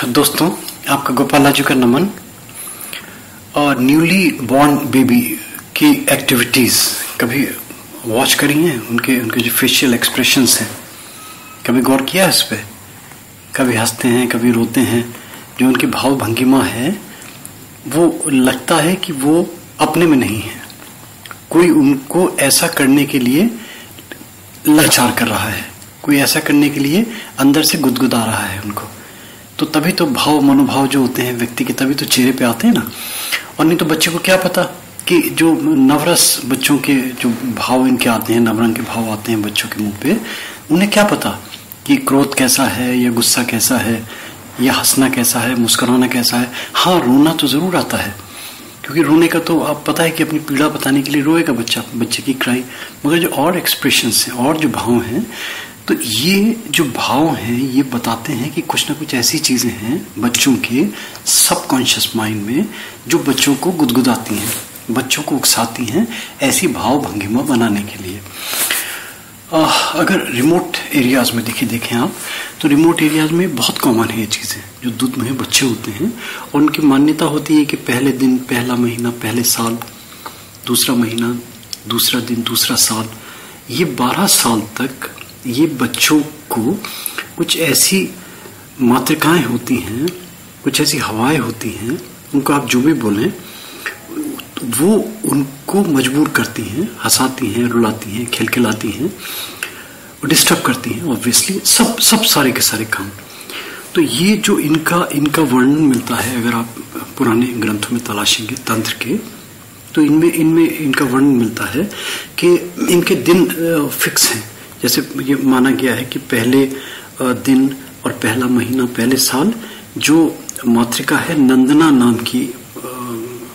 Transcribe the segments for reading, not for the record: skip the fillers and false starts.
दोस्तों, आपका गोपालाजी का नमन। और न्यूली बॉर्न बेबी की एक्टिविटीज कभी वॉच करी हैं? उनके जो फेशियल एक्सप्रेशंस हैं, कभी गौर किया है इस पे? कभी हंसते हैं, कभी रोते हैं। जो उनकी भाव भंगिमा है, वो लगता है कि वो अपने में नहीं है, कोई उनको ऐसा करने के लिए लाचार कर रहा है, कोई ऐसा करने के लिए अंदर से गुदगुदा रहा है उनको। तो तभी तो भाव मनोभाव जो होते हैं व्यक्ति के, तभी तो चेहरे पे आते हैं ना। और नहीं तो बच्चे को क्या पता कि जो नवरस बच्चों के जो भाव इनके आते हैं, नवरंग के भाव आते हैं बच्चों के मुंह पे, उन्हें क्या पता कि क्रोध कैसा है या गुस्सा कैसा है या हंसना कैसा है, मुस्कुराना कैसा है। हाँ, रोना तो जरूर आता है, क्योंकि रोने का तो आप पता है कि अपनी पीड़ा बताने के लिए रोएगा बच्चे की क्राई। मगर जो और एक्सप्रेशंस हैं और जो भाव हैं, तो ये जो भाव हैं ये बताते हैं कि कुछ ना कुछ ऐसी चीजें हैं बच्चों के सबकॉन्शियस माइंड में जो बच्चों को गुदगुदाती हैं, बच्चों को उकसाती हैं ऐसी भाव भंगिमा बनाने के लिए। अगर रिमोट एरियाज में देखें आप, तो रिमोट एरियाज में बहुत कॉमन है ये चीजें। जो दूध में बच्चे होते हैं और उनकी मान्यता होती है कि पहले दिन, पहला महीना, पहले साल, दूसरा महीना, दूसरा दिन, दूसरा साल, ये 12 साल तक ये बच्चों को कुछ ऐसी मातृकाएं होती हैं, कुछ ऐसी हवाएं होती हैं, उनको आप जो भी बोलें वो उनको मजबूर करती हैं, हंसाती हैं, रुलाती हैं, खिलखिलाती हैं, डिस्टर्ब करती हैं। ऑब्वियसली सब सारे के सारे काम। तो ये जो इनका वर्णन मिलता है, अगर आप पुराने ग्रंथों में तलाशेंगे तंत्र के, तो इनमें इनका वर्णन मिलता है कि इनके दिन फिक्स हैं। जैसे ये माना गया है कि पहले दिन और पहला महीना, पहले साल जो मातृका है, नंदना नाम की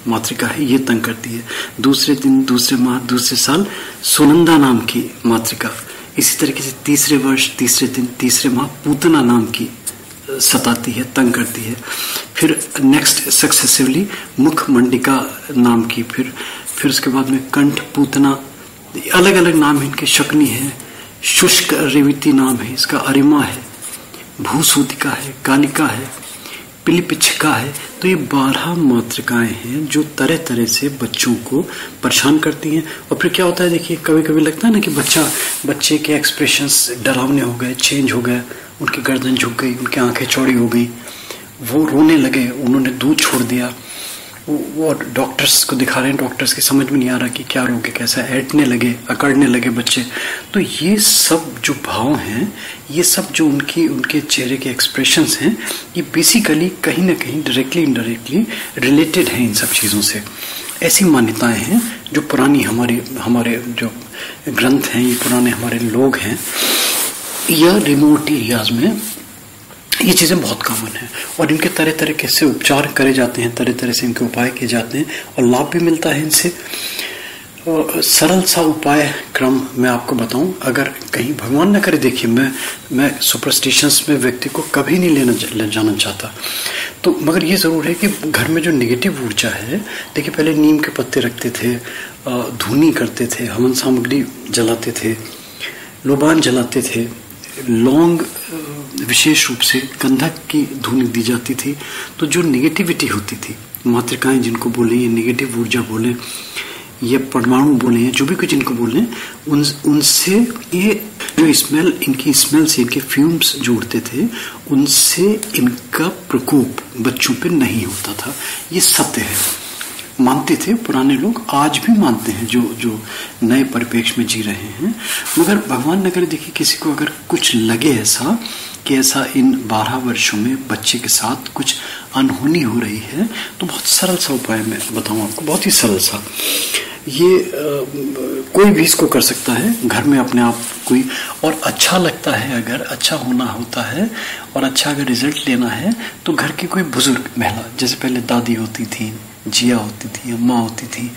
मातृका है, ये तंग करती है। दूसरे दिन, दूसरे माह, दूसरे साल सुनंदा नाम की मातृका। इसी तरीके से तीसरे वर्ष, तीसरे दिन, तीसरे माह पूतना नाम की सताती है, तंग करती है। फिर नेक्स्ट सक्सेसिवली मुख मंडिका नाम की, फिर उसके बाद में कंठ पूतना, अलग अलग नाम है इनके। शकुनी है, शुष्क रेवती नाम है इसका, अरिमा है, भूसूतिका है, कालिका है, पिलिपिच्छका है। तो ये 12 मातृकाएं हैं जो तरह तरह से बच्चों को परेशान करती हैं। और फिर क्या होता है, देखिए कभी कभी लगता है ना कि बच्चे के एक्सप्रेशंस डरावने हो गए, चेंज हो गए, उनकी गर्दन झुक गई, उनकी आंखें चौड़ी हो गई, वो रोने लगे, उन्होंने दूध छोड़ दिया, वो डॉक्टर्स को दिखा रहे हैं, डॉक्टर्स की समझ में नहीं आ रहा कि क्या रोग है, कैसा, ऐंठने लगे, अकड़ने लगे बच्चे। तो ये सब जो भाव हैं, ये सब जो उनके चेहरे के एक्सप्रेशंस हैं, ये बेसिकली कहीं ना कहीं डायरेक्टली इनडायरेक्टली रिलेटेड हैं इन सब चीज़ों से। ऐसी मान्यताएं हैं जो पुरानी हमारे जो ग्रंथ हैं, ये पुराने हमारे लोग हैं, या रिमोट एरियाज में ये चीजें बहुत कॉमन है। और इनके तरह तरह से उपचार करे जाते हैं, तरह तरह से इनके उपाय किए जाते हैं और लाभ भी मिलता है इनसे। सरल सा उपाय क्रम मैं आपको बताऊं, अगर कहीं भगवान न करे, देखिए मैं सुपरस्टिशंस में व्यक्ति को कभी नहीं ले जाना चाहता, तो मगर ये जरूर है कि घर में जो नेगेटिव ऊर्जा है, देखिए पहले नीम के पत्ते रखते थे, धूनी करते थे, हवन सामग्री जलाते थे, लोबान जलाते थे, लौंग विशेष रूप से गंधक की धूनी दी जाती थी। तो जो नेगेटिविटी होती थी, मातृकाएं जिनको बोले, ये नेगेटिव ऊर्जा बोले, ये परमाणु बोले, जो भी कुछ इनको बोले, उनसे ये जो स्मेल, इनकी स्मेल से, इनके फ्यूम्स जो उड़ते थे, उनसे इनका प्रकोप बच्चों पे नहीं होता था। ये सत्य है, मानते थे पुराने लोग, आज भी मानते हैं जो नए परिप्रेक्ष्य में जी रहे हैं। मगर भगवान न करे, देखिए किसी को अगर कुछ लगे ऐसा कि ऐसा इन 12 वर्षों में बच्चे के साथ कुछ अनहोनी हो रही है, तो बहुत सरल सा उपाय मैं बताऊं आपको, बहुत ही सरल सा। ये कोई भी इसको कर सकता है घर में अपने आप कोई, और अच्छा लगता है, अगर अच्छा होना होता है और अच्छा अगर रिजल्ट लेना है, तो घर की कोई बुजुर्ग महिला, जैसे पहले दादी होती थी, जिया होती थी, अम्मा होती थी,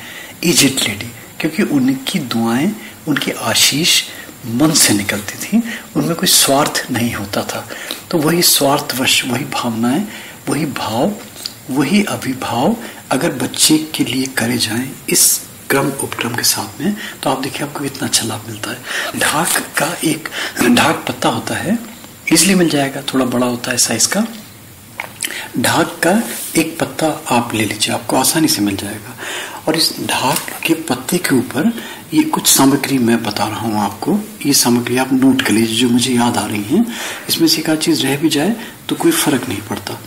एजेड लेडी, क्योंकि उनकी दुआएं, उनकी आशीष मन से निकलती थी, उनमें कोई स्वार्थ नहीं होता था। तो वही स्वार्थवश, वही भावनाएं, वही भाव, वही अभिभाव अगर बच्चे के लिए करे जाएं इस क्रम उपक्रम के साथ में, तो आप देखिए आपको कितना अच्छा लाभ मिलता है। ढाक का एक ढाक पत्ता होता है, इसलिए मिल जाएगा, थोड़ा बड़ा होता है साइज का, ढाक का एक पत्ता आप ले लीजिए, आपको आसानी से मिल जाएगा। और इस ढाक के पत्ते के ऊपर ये कुछ सामग्री मैं बता रहा हूँ आपको, ये सामग्री आप नोट कर लीजिए जो मुझे याद आ रही हैं। इसमें से एक आध चीज रह भी जाए तो कोई फर्क नहीं पड़ता।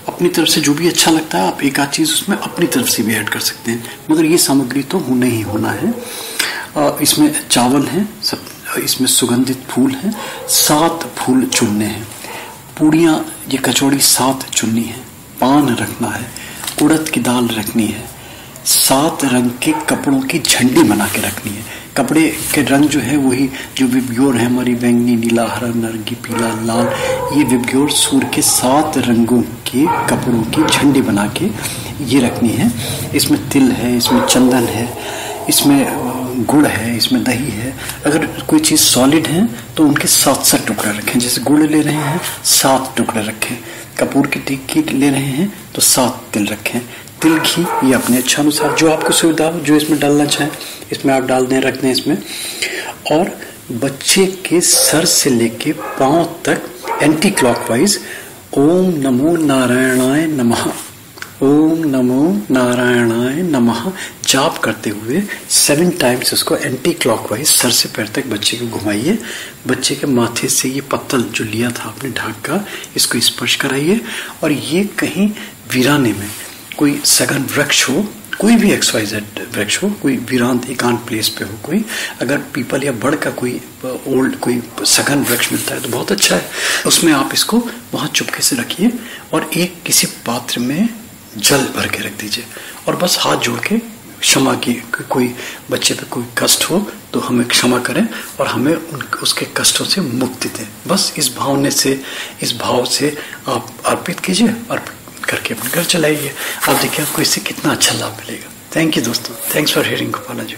अपनी तरफ से जो भी अच्छा लगता है आप एक आध चीज उसमें अपनी तरफ से भी ऐड कर सकते हैं, मगर ये सामग्री तो होना ही होना है। इसमें चावल है, सब इसमें सुगंधित फूल हैं, 7 फूल चुनने हैं, पूड़ियाँ ये कचौड़ी 7 चुननी है, पान रखना है, उड़द की दाल रखनी है, 7 रंग के कपड़ों की झंडी बना के रखनी है। कपड़े के रंग जो है वही जो विबग्योर है हमारी, बैंगनी, नीला, हरा, नारंगी, पीला, लाल, ये विबग्योर सूर्य के 7 रंगों के कपड़ों की झंडी बना के ये रखनी है। इसमें तिल है, इसमें चंदन है, इसमें गुड़ है, इसमें दही है। अगर कोई चीज सॉलिड है तो उनके 7 टुकड़े रखें, जैसे गुड़ ले रहे हैं 7 टुकड़े रखें, कपूर की टिक्की ले रहे हैं तो 7 तिल रखें, तिल घी ये अपने इच्छा अनुसार जो आपको सुविधा हो, जो इसमें डालना चाहें इसमें आप डाल दें, रख दें इसमें। और बच्चे के सर से लेके पांव तक एंटी क्लॉकवाइज ओम नमो नारायणाय नमः, ओम नमो नारायणाय नमः जाप करते हुए 7 टाइम्स उसको एंटी क्लॉकवाइज सर से पैर तक बच्चे को घुमाइए। बच्चे के माथे से ये पत्तल जो लिया था आपने ढाक का, इसको स्पर्श कराइए। और ये कहीं वीराने में कोई सघन वृक्ष हो, कोई भी XYZ वृक्ष हो, कोई वीरान एकांत प्लेस पे हो, कोई अगर पीपल या बड़ का कोई ओल्ड कोई सघन वृक्ष मिलता है तो बहुत अच्छा है, उसमें आप इसको वहां चुपके से रखिए और एक किसी पात्र में जल भर के रख दीजिए और बस हाथ जोड़ के क्षमा की, कोई बच्चे पे कोई कष्ट हो तो हमें क्षमा करें और हमें उसके कष्टों से मुक्ति दें। बस इस भावने से, इस भाव से आप अर्पित कीजिए और करके अपने घर चलाइए। आप देखिए आपको इससे कितना अच्छा लाभ मिलेगा। थैंक यू दोस्तों, thanks for hearing Gopala ji.